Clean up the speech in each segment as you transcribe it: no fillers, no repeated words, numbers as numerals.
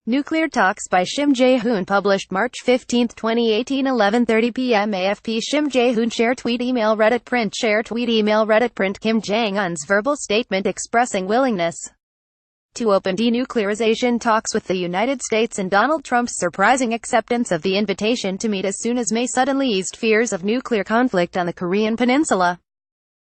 Nuclear talks by Kim Jae-hoon published March 15, 2018, 11:30 p.m. AFP. Kim Jae-hoon share tweet email Reddit print share tweet email Reddit print Kim Jong-un's verbal statement expressing willingness to open denuclearization talks with the United States and Donald Trump's surprising acceptance of the invitation to meet as soon as May suddenly eased fears of nuclear conflict on the Korean peninsula.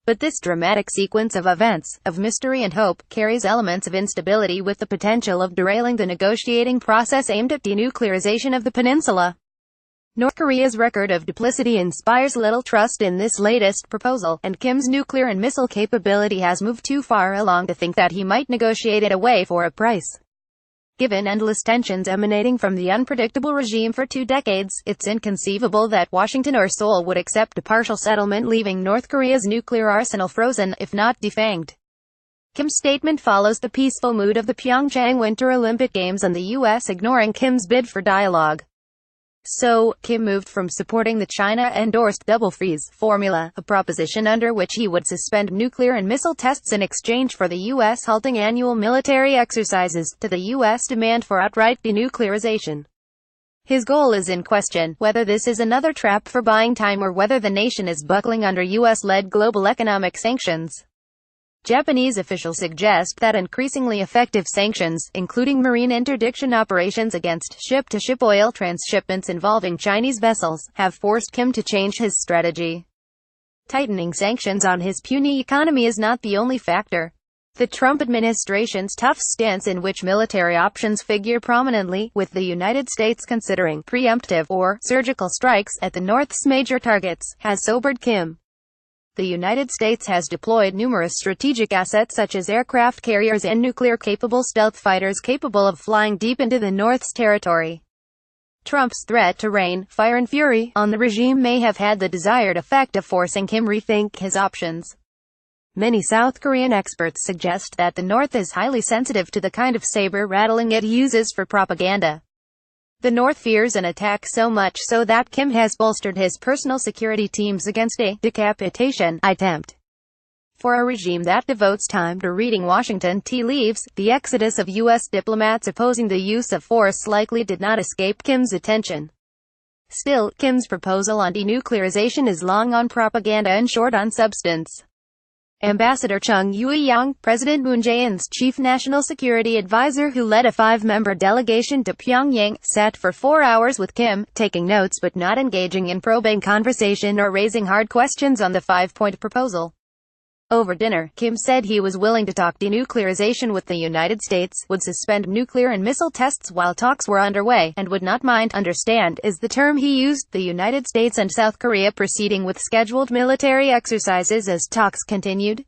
But this dramatic sequence of events, of mystery and hope, carries elements of instability with the potential of derailing the negotiating process aimed at denuclearization of the peninsula. North Korea's record of duplicity inspires little trust in this latest proposal, and Kim's nuclear and missile capability has moved too far along to think that he might negotiate it away for a price. Given endless tensions emanating from the unpredictable regime for 2 decades, it's inconceivable that Washington or Seoul would accept a partial settlement leaving North Korea's nuclear arsenal frozen, if not defanged. Kim's statement follows the peaceful mood of the Pyeongchang Winter Olympic Games and the U.S. ignoring Kim's bid for dialogue. So, Kim moved from supporting the China-endorsed double freeze formula, a proposition under which he would suspend nuclear and missile tests in exchange for the U.S. halting annual military exercises, to the U.S. demand for outright denuclearization. His goal is in question, whether this is another trap for buying time or whether the nation is buckling under U.S.-led global economic sanctions. Japanese officials suggest that increasingly effective sanctions, including marine interdiction operations against ship-to-ship oil transshipments involving Chinese vessels, have forced Kim to change his strategy. Tightening sanctions on his puny economy is not the only factor. The Trump administration's tough stance, in which military options figure prominently, with the United States considering preemptive or surgical strikes at the North's major targets, has sobered Kim. The United States has deployed numerous strategic assets such as aircraft carriers and nuclear-capable stealth fighters capable of flying deep into the North's territory. Trump's threat to rain fire and fury on the regime may have had the desired effect of forcing Kim rethink his options. Many South Korean experts suggest that the North is highly sensitive to the kind of saber-rattling it uses for propaganda. The North fears an attack so much so that Kim has bolstered his personal security teams against a decapitation attempt. For a regime that devotes time to reading Washington tea leaves, the exodus of U.S. diplomats opposing the use of force likely did not escape Kim's attention. Still, Kim's proposal on denuclearization is long on propaganda and short on substance. Ambassador Chung Eui-yong, President Moon Jae-in's chief national security advisor who led a 5-member delegation to Pyongyang, sat for 4 hours with Kim, taking notes but not engaging in probing conversation or raising hard questions on the 5-point proposal. Over dinner, Kim said he was willing to talk denuclearization with the United States, would suspend nuclear and missile tests while talks were underway, and would not mind "understand" is the term he used, the United States and South Korea proceeding with scheduled military exercises as talks continued.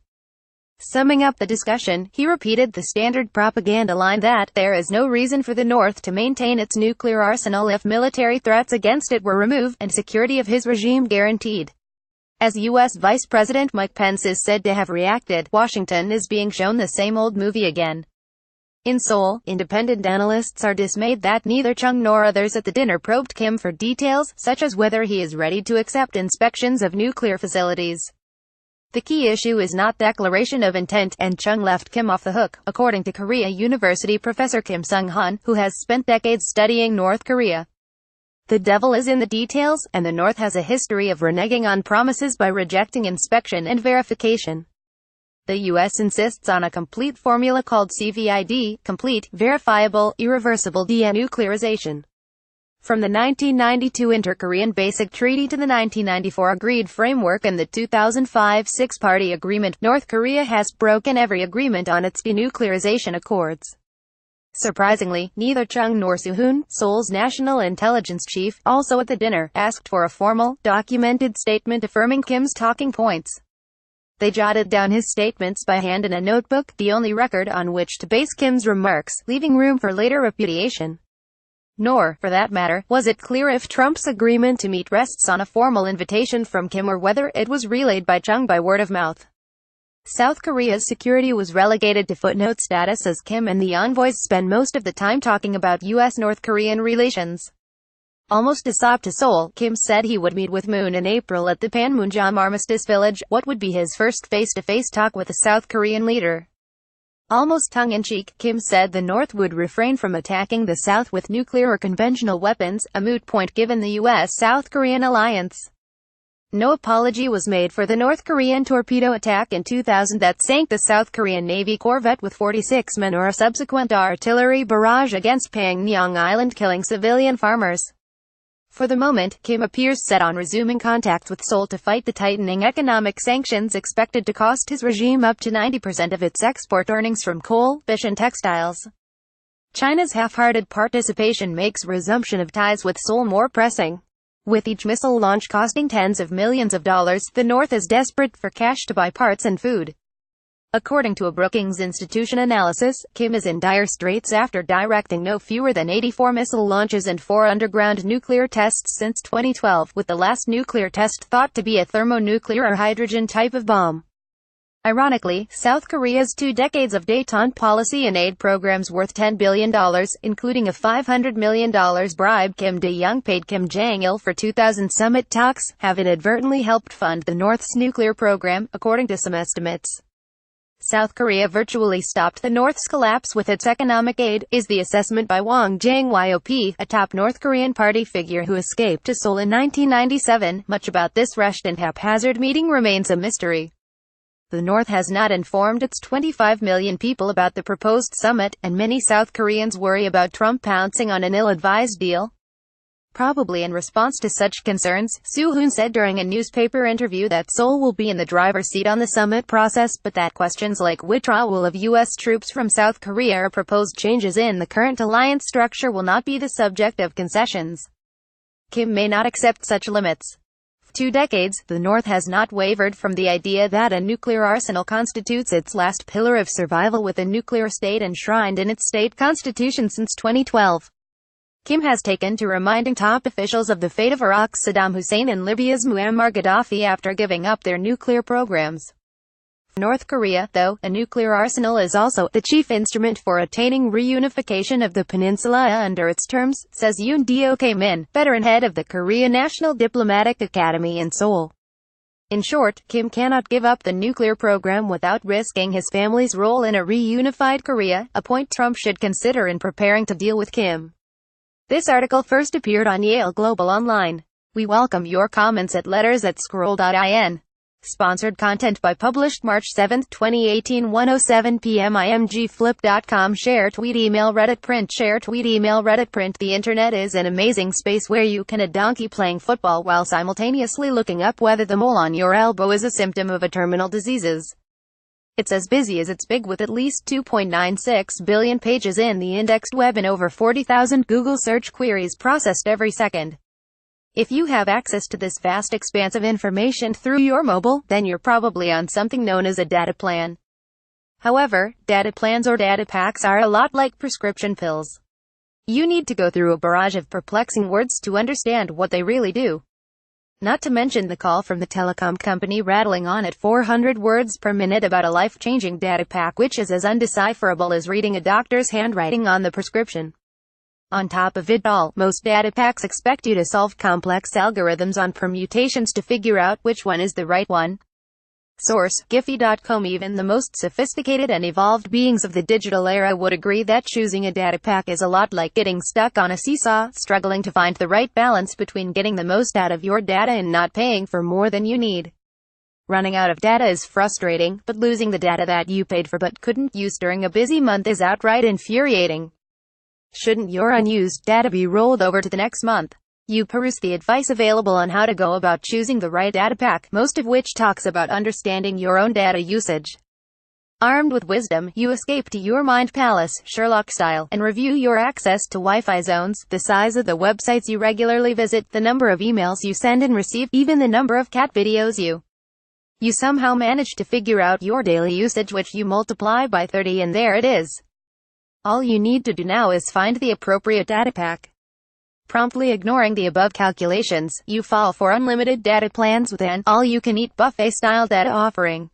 Summing up the discussion, he repeated the standard propaganda line that there is no reason for the North to maintain its nuclear arsenal if military threats against it were removed, and security of his regime guaranteed. As U.S. Vice President Mike Pence is said to have reacted, Washington is being shown the same old movie again. In Seoul, independent analysts are dismayed that neither Chung nor others at the dinner probed Kim for details, such as whether he is ready to accept inspections of nuclear facilities. The key issue is not declaration of intent, and Chung left Kim off the hook, according to Korea University professor Kim Sung-hun, who has spent decades studying North Korea. The devil is in the details, and the North has a history of reneging on promises by rejecting inspection and verification. The U.S. insists on a complete formula called CVID, complete, verifiable, irreversible denuclearization. From the 1992 Inter-Korean Basic Treaty to the 1994 Agreed Framework and the 2005 Six-Party Agreement, North Korea has broken every agreement on its denuclearization accords. Surprisingly, neither Chung nor Soo-hoon, Seoul's national intelligence chief, also at the dinner, asked for a formal, documented statement affirming Kim's talking points. They jotted down his statements by hand in a notebook, the only record on which to base Kim's remarks, leaving room for later repudiation. Nor, for that matter, was it clear if Trump's agreement to meet rests on a formal invitation from Kim or whether it was relayed by Chung by word of mouth. South Korea's security was relegated to footnote status as Kim and the envoys spend most of the time talking about U.S.-North Korean relations. Almost a sob to Seoul, Kim said he would meet with Moon in April at the Panmunjom Armistice Village, what would be his first face-to-face talk with a South Korean leader. Almost tongue-in-cheek, Kim said the North would refrain from attacking the South with nuclear or conventional weapons, a moot point given the U.S.-South Korean alliance. No apology was made for the North Korean torpedo attack in 2000 that sank the South Korean Navy corvette with 46 men or a subsequent artillery barrage against Pyongyang Island killing civilian farmers. For the moment, Kim appears set on resuming contact with Seoul to fight the tightening economic sanctions expected to cost his regime up to 90% of its export earnings from coal, fish and textiles. China's half-hearted participation makes resumption of ties with Seoul more pressing. With each missile launch costing tens of millions of dollars, the North is desperate for cash to buy parts and food. According to a Brookings Institution analysis, Kim is in dire straits after directing no fewer than 84 missile launches and 4 underground nuclear tests since 2012, with the last nuclear test thought to be a thermonuclear or hydrogen type of bomb. Ironically, South Korea's 2 decades of détente policy and aid programs worth $10 billion, including a $500 million bribe Kim Dae-jung paid Kim Jong-il for 2000 summit talks, have inadvertently helped fund the North's nuclear program, according to some estimates. South Korea virtually stopped the North's collapse with its economic aid, is the assessment by Wang Jang-yop, a top North Korean party figure who escaped to Seoul in 1997. Much about this rushed and haphazard meeting remains a mystery. The North has not informed its 25 million people about the proposed summit, and many South Koreans worry about Trump pouncing on an ill-advised deal. Probably in response to such concerns, Soo-hoon said during a newspaper interview that Seoul will be in the driver's seat on the summit process, but that questions like withdrawal of U.S. troops from South Korea or proposed changes in the current alliance structure will not be the subject of concessions. Kim may not accept such limits. For 2 decades, the North has not wavered from the idea that a nuclear arsenal constitutes its last pillar of survival, with a nuclear state enshrined in its state constitution since 2012. Kim has taken to reminding top officials of the fate of Iraq's Saddam Hussein and Libya's Muammar Gaddafi after giving up their nuclear programs. For North Korea, though, a nuclear arsenal is also the chief instrument for attaining reunification of the peninsula under its terms, says Yoon Do-Min, veteran head of the Korea National Diplomatic Academy in Seoul. In short, Kim cannot give up the nuclear program without risking his family's role in a reunified Korea, a point Trump should consider in preparing to deal with Kim. This article first appeared on Yale Global Online. We welcome your comments at letters@scroll.in. Sponsored content by published March 7, 2018 1:07 p.m. imgflip.com. Share tweet email Reddit print. Share tweet email Reddit print. The internet is an amazing space where you can a donkey playing football while simultaneously looking up whether the mole on your elbow is a symptom of a terminal diseases. It's as busy as it's big, with at least 2.96 billion pages in the indexed web and over 40,000 Google search queries processed every second. If you have access to this vast expanse of information through your mobile, then you're probably on something known as a data plan. However, data plans or data packs are a lot like prescription pills. You need to go through a barrage of perplexing words to understand what they really do. Not to mention the call from the telecom company rattling on at 400 words per minute about a life-changing data pack which is as undecipherable as reading a doctor's handwriting on the prescription. On top of it all, most data packs expect you to solve complex algorithms on permutations to figure out which one is the right one. Source: Giphy.com. Even the most sophisticated and evolved beings of the digital era would agree that choosing a data pack is a lot like getting stuck on a seesaw, struggling to find the right balance between getting the most out of your data and not paying for more than you need. Running out of data is frustrating, but losing the data that you paid for but couldn't use during a busy month is outright infuriating. Shouldn't your unused data be rolled over to the next month? You peruse the advice available on how to go about choosing the right data pack, most of which talks about understanding your own data usage. Armed with wisdom, you escape to your mind palace, Sherlock style, and review your access to Wi-Fi zones, the size of the websites you regularly visit, the number of emails you send and receive, even the number of cat videos you somehow manage to figure out your daily usage, which you multiply by 30, and there it is. All you need to do now is find the appropriate data pack. Promptly ignoring the above calculations, you fall for unlimited data plans with an all-you-can-eat buffet-style data offering.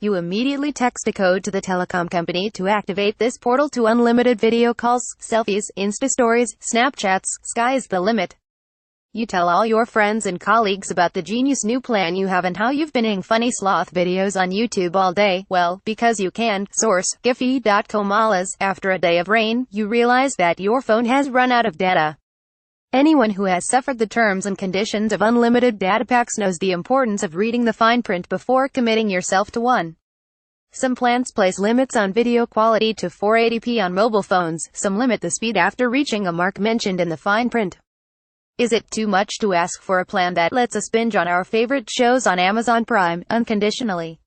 You immediately text a code to the telecom company to activate this portal to unlimited video calls, selfies, Insta stories, Snapchats. Sky's the limit. You tell all your friends and colleagues about the genius new plan you have and how you've been making funny sloth videos on YouTube all day. Well, because you can. Source, Giphy.com. After a day of rain, you realize that your phone has run out of data. Anyone who has suffered the terms and conditions of unlimited data packs knows the importance of reading the fine print before committing yourself to one. Some plans place limits on video quality to 480p on mobile phones, some limit the speed after reaching a mark mentioned in the fine print. Is it too much to ask for a plan that lets us binge on our favorite shows on Amazon Prime, unconditionally?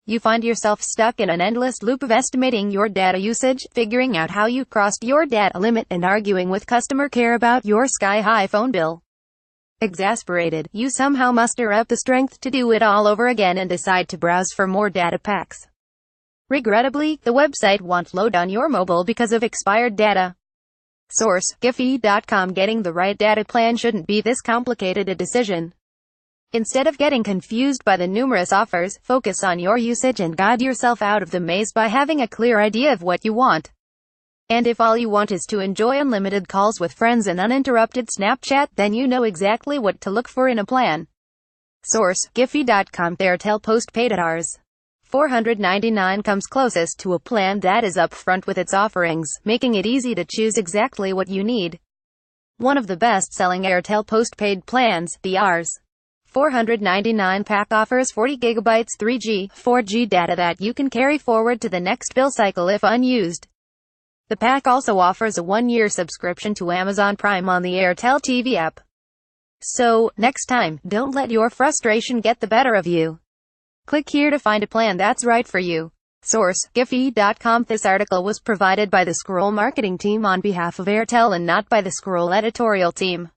You find yourself stuck in an endless loop of estimating your data usage, figuring out how you crossed your data limit, and arguing with customer care about your sky-high phone bill. Exasperated, you somehow muster up the strength to do it all over again and decide to browse for more data packs. Regrettably, the website won't load on your mobile because of expired data. Source, Giphy.com. Getting the right data plan shouldn't be this complicated a decision. Instead of getting confused by the numerous offers, focus on your usage and guide yourself out of the maze by having a clear idea of what you want. And if all you want is to enjoy unlimited calls with friends and uninterrupted Snapchat, then you know exactly what to look for in a plan. Source, Giphy.com. Airtel postpaid at Rs. $499 comes closest to a plan that is upfront with its offerings, making it easy to choose exactly what you need. One of the best-selling Airtel postpaid plans, the Rs. $499 pack, offers 40 GB 3G, 4G data that you can carry forward to the next bill cycle if unused. The pack also offers a 1-year subscription to Amazon Prime on the Airtel TV app. So, next time, don't let your frustration get the better of you. Click here to find a plan that's right for you. Source, Giphy.com. This article was provided by the Scroll marketing team on behalf of Airtel and not by the Scroll editorial team.